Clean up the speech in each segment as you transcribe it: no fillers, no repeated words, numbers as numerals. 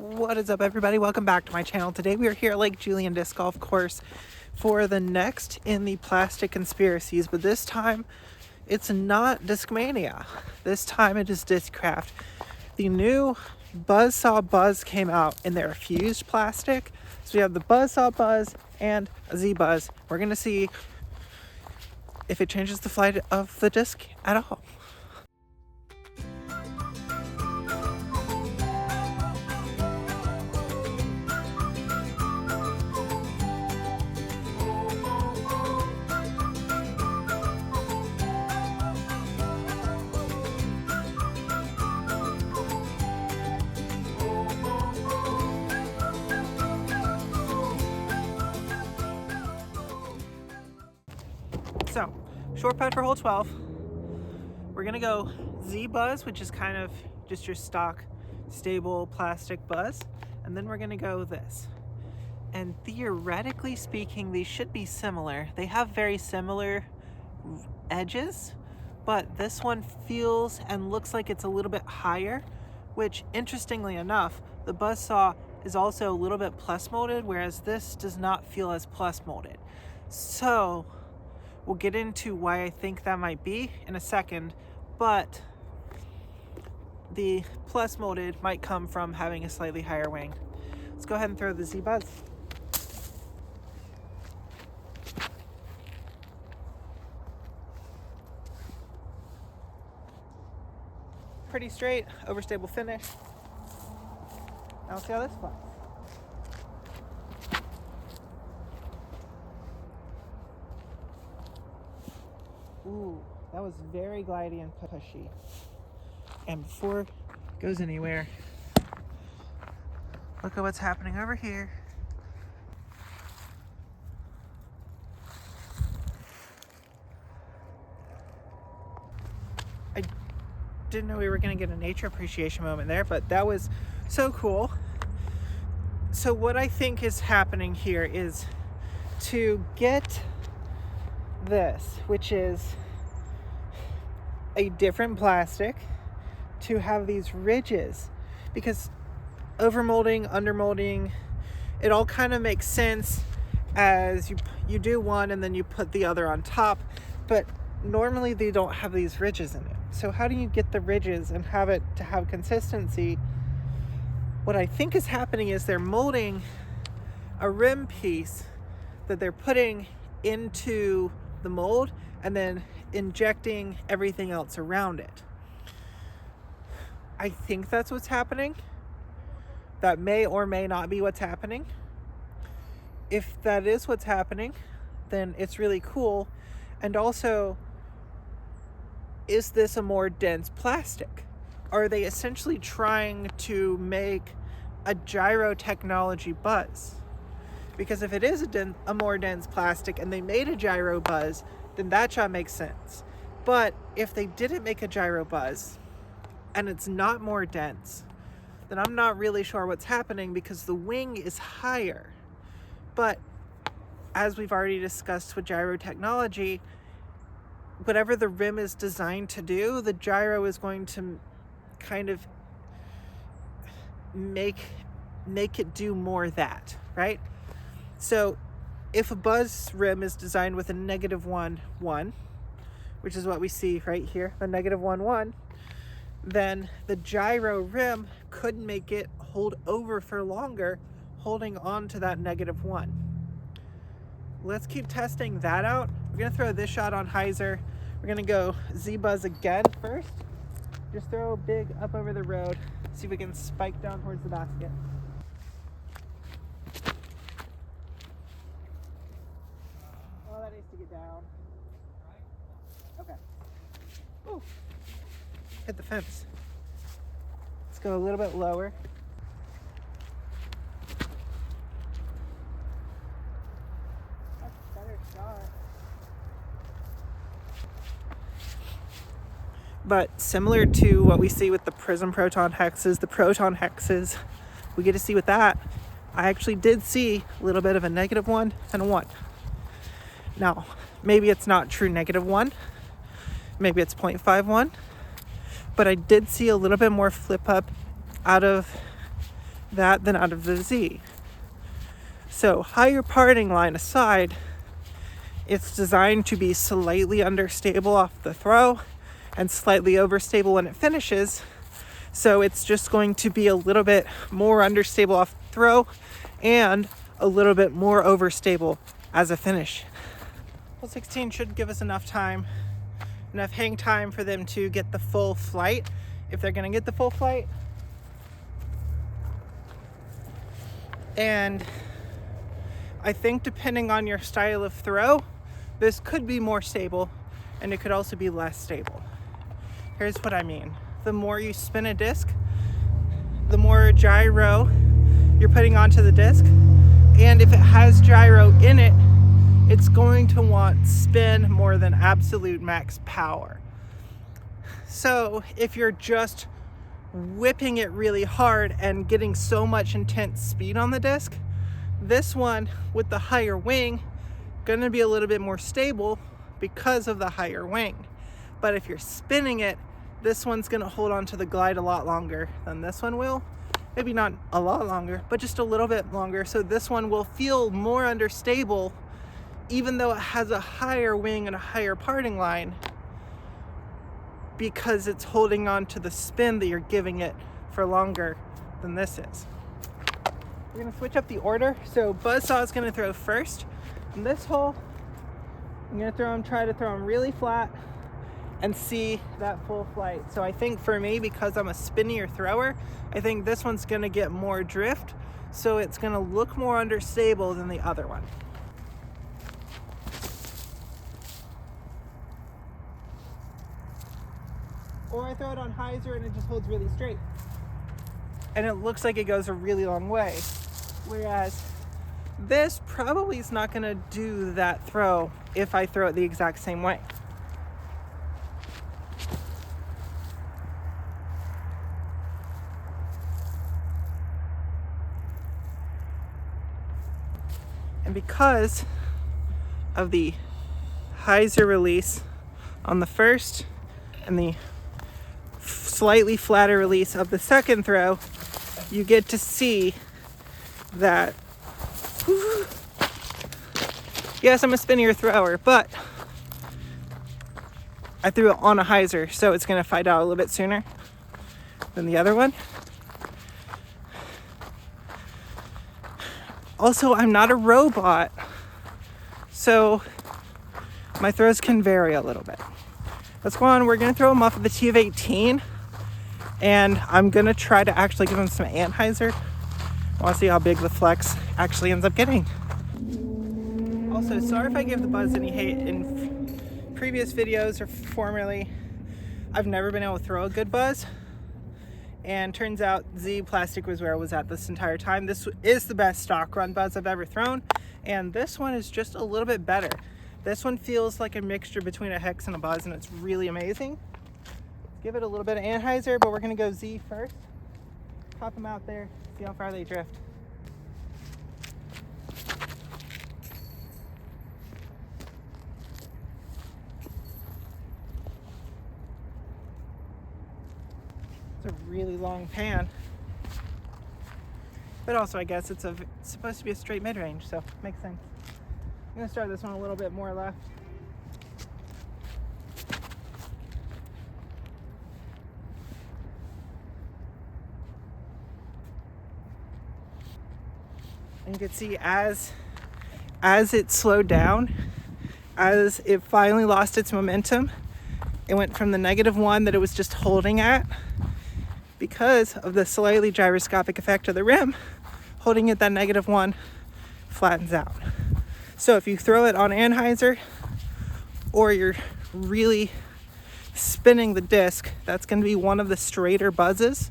What is up, everybody? Welcome back to my channel. Today we are here at Lake Julian Disc Golf Course for the next in the plastic conspiracies, but this time it's not Discmania. This time it is Discraft. The new Buzzzsaw Buzz came out in their fused plastic. So we have the Buzzzsaw Buzz and a Z Buzz. We're gonna see if it changes the flight of the disc at all. So, short putt for hole 12. We're gonna go Z Buzz, which is kind of just your stock, stable plastic buzz. And then we're gonna go this. And theoretically speaking, these should be similar. They have very similar edges, but this one feels and looks like it's a little bit higher, which interestingly enough, the Buzzzsaw is also a little bit plus molded, whereas this does not feel as plus molded. So, we'll get into why I think that might be in a second, but the plus molded might come from having a slightly higher wing. Let's go ahead and throw the Z Buzz. Pretty straight, overstable finish. Now let's see how this flies. Ooh, that was very glidey and pushy. And before it goes anywhere, look at what's happening over here. I didn't know we were going to get a nature appreciation moment there, but that was so cool. So what I think is happening here is to get this, which is a different plastic, to have these ridges, because overmolding, undermolding, it all kind of makes sense as you do one and then you put the other on top, but normally they don't have these ridges in it. So how do you get the ridges and have it to have consistency? What I think is happening is they're molding a rim piece that they're putting into the mold and then injecting everything else around it. I think that's what's happening. That may or may not be what's happening. If that is what's happening, then it's really cool. And also, is this a more dense plastic? Are they essentially trying to make a gyro technology buzz? Because if it is a more dense plastic and they made a gyro buzz, then that shot makes sense. But if they didn't make a gyro buzz and it's not more dense, then I'm not really sure what's happening, because the wing is higher. But as we've already discussed with gyro technology, whatever the rim is designed to do, the gyro is going to kind of make it do more of that, right? So if a buzz rim is designed with a -1, 1, which is what we see right here, the -1, 1, then the gyro rim could make it hold over for longer, holding on to that -1. Let's keep testing that out. We're gonna throw this shot on hyzer. We're gonna go Z Buzz again first. Just throw big up over the road. See if we can spike down towards the basket. Oh, that needs to get down. Okay. Ooh. Hit the fence. Let's go a little bit lower. That's a better shot. But similar to what we see with the Prism Proton Hexes, the Proton Hexes, we get to see with that, I actually did see a little bit of a -1 and a 1. Now, maybe it's not true -1, maybe it's 0.51, but I did see a little bit more flip up out of that than out of the Z. So higher parting line aside, it's designed to be slightly understable off the throw and slightly overstable when it finishes. So it's just going to be a little bit more understable off the throw and a little bit more overstable as a finish. Hole 16 should give us enough hang time for them to get the full flight, if they're gonna get the full flight. And I think depending on your style of throw, this could be more stable and it could also be less stable. Here's what I mean. The more you spin a disc, the more gyro you're putting onto the disc. And if it has gyro in it, it's going to want spin more than absolute max power. So if you're just whipping it really hard and getting so much intense speed on the disc, this one with the higher wing gonna be a little bit more stable because of the higher wing. But if you're spinning it, this one's gonna hold on to the glide a lot longer than this one will. Maybe not a lot longer, but just a little bit longer. So this one will feel more understable, even though it has a higher wing and a higher parting line, because it's holding on to the spin that you're giving it for longer than this is. We're gonna switch up the order. So Buzzzsaw is gonna throw first. In this hole, I'm gonna try to throw him really flat and see that full flight. So I think for me, because I'm a spinnier thrower, I think this one's gonna get more drift, so it's gonna look more understable than the other one. Or I throw it on hyzer and it just holds really straight. And it looks like it goes a really long way. Whereas this probably is not gonna do that throw if I throw it the exact same way. And because of the hyzer release on the first and the slightly flatter release of the second throw, you get to see that, yes, I'm a spinnier thrower, but I threw it on a hyzer, so it's gonna fight out a little bit sooner than the other one. Also, I'm not a robot, so my throws can vary a little bit. Let's go on. We're gonna throw them off of the T of 18, and I'm gonna try to actually give them some anhyzer. I wanna see how big the flex actually ends up getting. Also, sorry if I give the Buzz any hate. In previous videos or formerly, I've never been able to throw a good Buzz. And turns out Z plastic was where I was at this entire time. This is the best stock run Buzz I've ever thrown. And this one is just a little bit better. This one feels like a mixture between a hex and a Buzz, and it's really amazing. Let's give it a little bit of anhyzer, but we're gonna go Z first. Pop them out there, see how far they drift. It's a really long pan, but also I guess it's supposed to be a straight mid-range, so makes sense. I'm gonna start this one a little bit more left. And you can see as it slowed down, as it finally lost its momentum, it went from the -1 that it was just holding at, because of the slightly gyroscopic effect of the rim, holding at that -1 flattens out. So if you throw it on anhyzer, or you're really spinning the disc, that's going to be one of the straighter buzzes.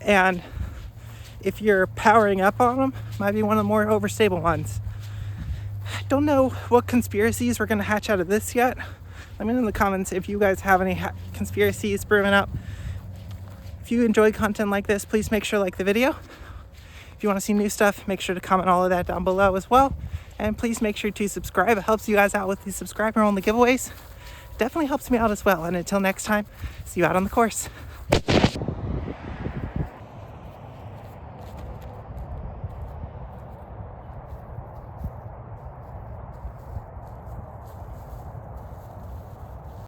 And if you're powering up on them, might be one of the more overstable ones. I don't know what conspiracies we're going to hatch out of this yet. Let me know in the comments if you guys have any conspiracies brewing up. If you enjoy content like this, please make sure to like the video. If you want to see new stuff, make sure to comment all of that down below as well. And please make sure to subscribe. It helps you guys out with the subscriber-only giveaways. It definitely helps me out as well. And until next time, see you out on the course.